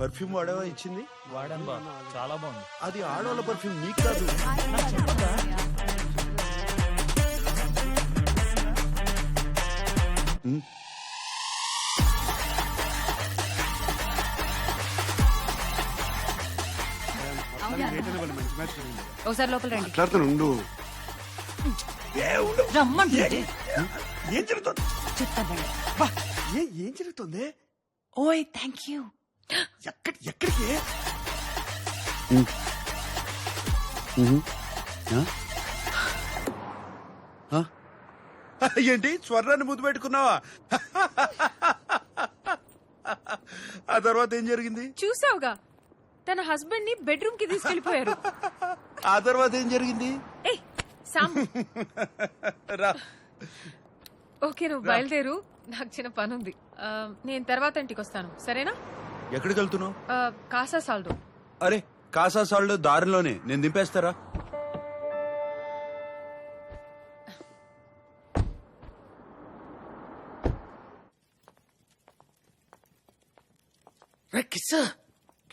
Perfume వాడేవా ఇచ్చింది? వాడాను బా, చాలా బాగుంది. అది ఆడవాళ్ళ పర్ఫ్యూమ్, నీకు కాదు. ఒకసారి లోపల రండి. మాట్లాడుతాను. రమ్మంటే ఏం జరుగుతుంది? చెప్తానండి. ఏం జరుగుతుంది? ఓయ్ థ్యాంక్ యూ. ఎక్కడికి? ఏంటి స్వర్ణాన్ని ముద్దు పెట్టుకున్నావా? ఆ తర్వాత ఏం జరిగింది? చూసావుగా, తన హస్బెండ్ ని బెడ్రూమ్ కి తీసుకెళ్లిపోయారు. ఆ తర్వాత ఏం జరిగింది? ఏయ్ సామ్, రా. ఓకే నువ్వు బయలుదేరు, నాకు చిన్న పని ఉంది. నేను తర్వాత ఇంటికి వస్తాను, సరేనా? ఎక్కడికి వెళ్తున్నావు? కాసా సాల్డో. అరే కాసా సాల్డ్ దారిలోనే, నేను దింపేస్తారా?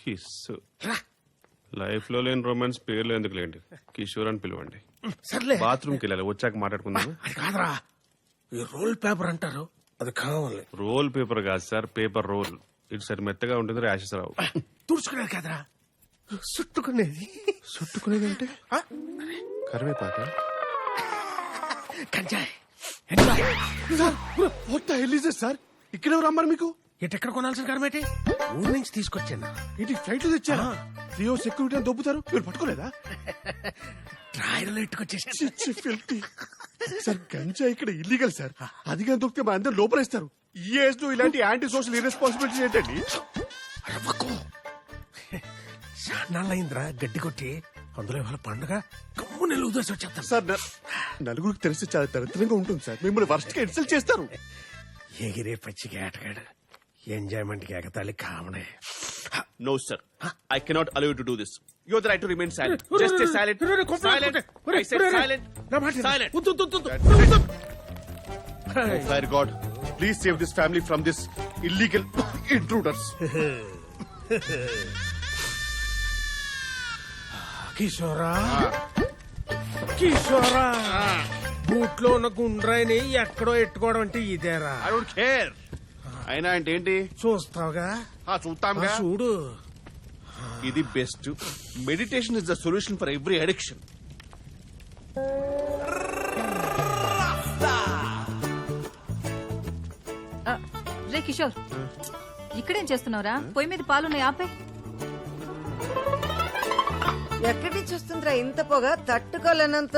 కిస్ లైఫ్ లో లేని రొమాన్స్ పేర్లు ఎందుకు లేండి, కిషోర్ అని పిలవండి. సర్లే, బాత్రూమ్ కి వెళ్ళాలి, వచ్చాక మాట్లాడుకుందాం. అది కాదురా, ఈ రోల్ పేపర్ అంటారు, అది కావాలి. రోల్ పేపర్ కాదు సార్, పేపర్ రోల్. ఇటు సరి మెత్తగా ఉంటుంది, ర్యాషెస్ రావు. తుడుచుకునేది కాదురా, చుట్టుకునేది. చుట్టుకునేది అంటే కరివేపాక. కంజాయ్. సార్ ఇక్కడ రమ్మని మీకు ఎక్కడ కొనాల్సిన కరమేటి? ఊరు నుంచి తీసుకొచ్చాను. ఏంటి ఫ్లైట్ లో తెచ్చారా? రియో సెక్యూరిటీ అని దొబ్బుతారు, మీరు పట్టుకోలేదా? డ్రాయర్లో ఎట్టుకొచ్చేసాను. సార్ గంజా ఇక్కడ ఇల్లీగల్ సార్, అది కానీ దొరికితే మా అందరు లోపలేస్తారు. ఈ ఏజ్ లో ఇలాంటి యాంటీ సోషల్ ఇర్రెస్పాన్సిబిలిటీ ఏంటండి? చాన్నాళ్ళయిందిరా గడ్డి కొట్టి, అందులో ఇవాళ పండుగ కమ్ము నెల ఉదర్సి వచ్చేస్తాను. సార్ నలుగురికి తెలిసి చాలా దరిద్రంగా ఉంటుంది సార్, మిమ్మల్ని వర్స్ట్ గా ఇన్సల్ట్ చేస్తారు. ఎగిరే పచ్చికి ఆటగాడు, ఎంజాయ్మెంట్ కి ఎగతాళి కామనే. No sir, I cannot allow you to do this. You have the right to remain silent. Just stay silent. Silent. I said silent. Silent. Fire God, please save this family from this illegal intruders. కిషోరా, కిషోరా, బూట్లో ఉన్న గుండ్రాయిని ఎక్కడో ఎట్టుకోవడం అంటే ఇదేరా? I don't care. అయినా అంటే ఏంటి? చూస్తావుగా, చూస్తాంగా. చూడు. ఇది best. Meditation is the solution for every addiction. రే కిషోర్, ఇక్కడేం చేస్తున్నావురా? పొయ్యి మీద పాలున్నాయి, ఆపే. ఎక్కడి నుంచి వస్తుందిరా ఇంత పొగ? తట్టుకోలేనంత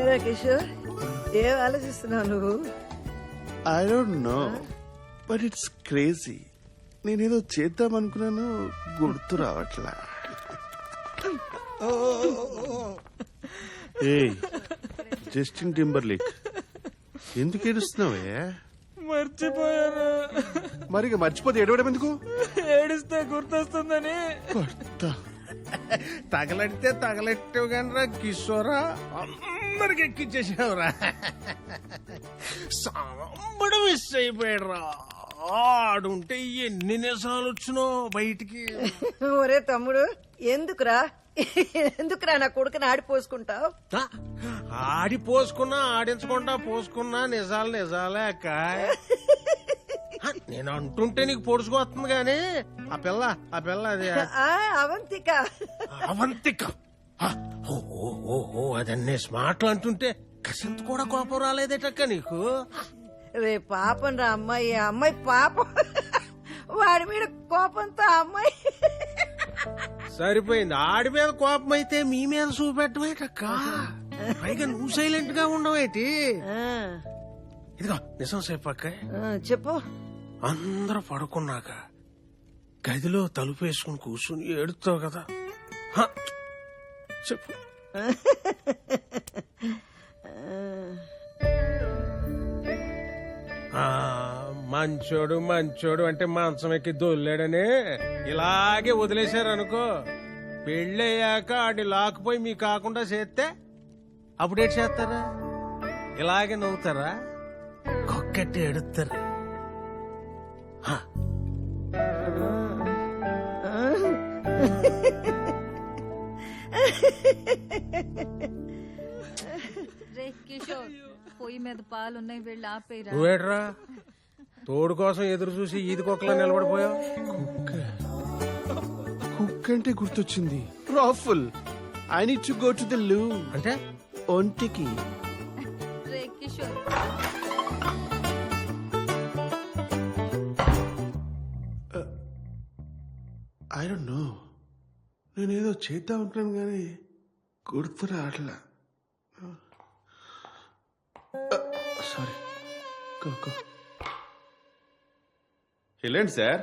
ఎరా కిషోర్, ఏం ఆలోచిస్తున్నావు నువ్వు? I don't know, but it's crazy. నేనేదో చేద్దాం అనుకున్నాను, గుర్తు రావట్లా. ఏయ్ జస్టిన్ టింబర్లేక్, ఎందుకు ఏడుస్తున్నావే? మర్చిపోయాను. మరి మర్చిపోతే ఏడవడం ఎందుకు? ఏడిస్తే గుర్తొస్తుందని. తగలెడితే తగలెట్టావు కానరా కిషోరా, అందరికి ఎక్కిచ్చేసావురా. సాంబడు మిస్ అయిపోయాడు రా. ఆడుంటే ఎన్ని నిజాలు వచ్చినో బయటికి. ఒరే తమ్ముడు, ఎందుకురా నా కొడుకుని ఆడిపోసుకుంటావు? ఆడిపోసుకున్నా ఆడించకుండా పోసుకున్నా నిజాలు నిజాలే అక్క. నేను అంటుంటే నీకు పొడుచుకొస్తుంది గాని ఆ పిల్ల అది అవంతిక. అవంతిక ఓ అదన్నీ స్మార్ట్లు అంటుంటే కసింత కూడా కోపం రాలేదేటక్క నీకు? రే పాపం రా అమ్మాయి పాపం, వాడి మీద కోపంతో అమ్మాయి. సరిపోయింది, ఆడి మీద కోపం అయితే మీ మీద చూపెట్టమేటక్క. పైగా నువ్వు సైలెంట్ గా ఉండవేటి? ఇదిగో నిజం చెప్పక్క. చెప్పు. అందరూ పడుకున్నాక గదిలో తలుపు వేసుకుని కూర్చుని ఏడుతావు కదా, చెప్పు. మంచోడు అంటే మంచం ఎక్కి దొల్లాడని ఇలాగే వదిలేశారనుకో, పెళ్ళయ్యాక ఆడి లాక్కుపోయి మీ కాకుండా చేస్తే అప్పుడేట్ చేస్తారా? ఇలాగే నవ్వుతారా? కొక్కెట్టి ఎడుతారు. రే కిషోర్ పొయ్యి మీద పాలున్నాయి, వెళ్ళి ఆపేరా. నువ్వేట్రా తోడు కోసం ఎదురు చూసి ఈది కుక్కలా నిలబడిపోయావు? కుక్ అంటే గుర్తొచ్చింది. రాఫుల్, I need to go to the loo. అంటే ఒంటికి. రే కిషోర్ ఐ డోంట్ నో, నేనేదో చేద్దాం అనుకున్నాను కానీ గుర్తు రావట్లా. సారీ. వెళ్ళండి సార్.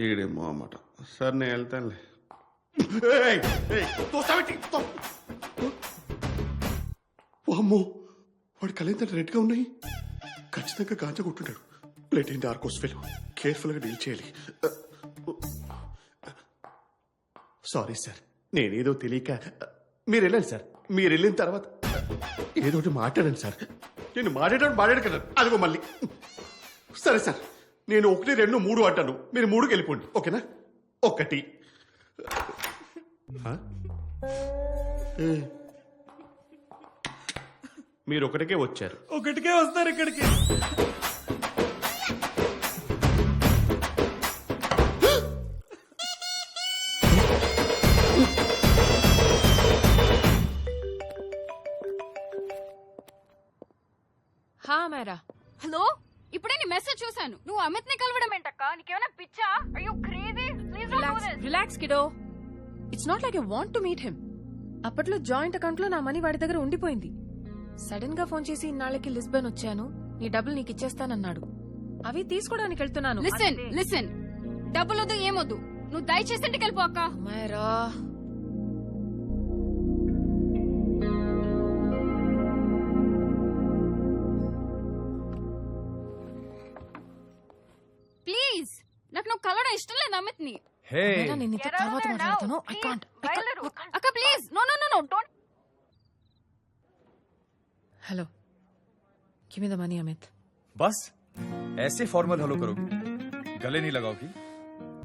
ఈడేమో అన్నమాట. సార్ నేను వెళ్తానులే. అమ్మో, వాడి కళ్ళెంత రెడ్గా ఉన్నాయి. ఖచ్చితంగా గాంజా కొట్టుంటాడు. ప్లేట్ ఏంటి ఆర్కోస్ ఫెలో. కేర్ఫుల్ గా డీల్ చేయాలి. సారీ సార్, నేనేదో తెలియక. మీరు వెళ్ళండి సార్. మీరు వెళ్ళిన తర్వాత ఏదో ఒకటి మాట్లాడండి సార్. నేను మాట్లాడాడు కదా, అదిగో మళ్ళీ. సరే సార్, నేను 1, 2, 3 అంటాను. మీరు 3కి వెళ్ళిపోండి, ఓకేనా? 1. మీరు 1కే వచ్చారు. ఒకటికే వస్తారు ఇక్కడికి. హా మేరా. హలో, ఇప్పుడే నీ మెసేజ్ చూశాను. నువ్వు అమిత్ ని కలవడం ఏంటక్క? నీకేమైనా పిచ్చా? Are you crazy? Please don't do this. Relax kiddo. It's not like I want to meet him. అప్పట్లో జాయింట్ అకౌంట్ లో నా మనీ వాడి దగ్గర ఉండిపోయింది. సడన్ గా ఫోన్ చేసి ఇన్నాళ్ళకి లిస్బన్ వచ్చాను, నీ డబ్బులు నీకు ఇచ్చేస్తానన్నాడు. అవి తీసుకోవడానికి వెళ్తున్నాను. లిసన్, డబ్బులొద్దు ఏమొద్దు, నువ్వు దయచేసి ఇంటికి వెళ్ళిపో అక్క. మేరా ప్లీజ్, నాకు నువ్వు కలవడం ఇష్టం లేదు అమిత్ ని. మేరా, నేను నీతో తర్వాత మాట్లాడతాను. I can't. అక్క please, no no no no don't. Hello, give me the money Amit. बस ऐसे फॉर्मल हेलो करोगी, गले नहीं लगाओगी?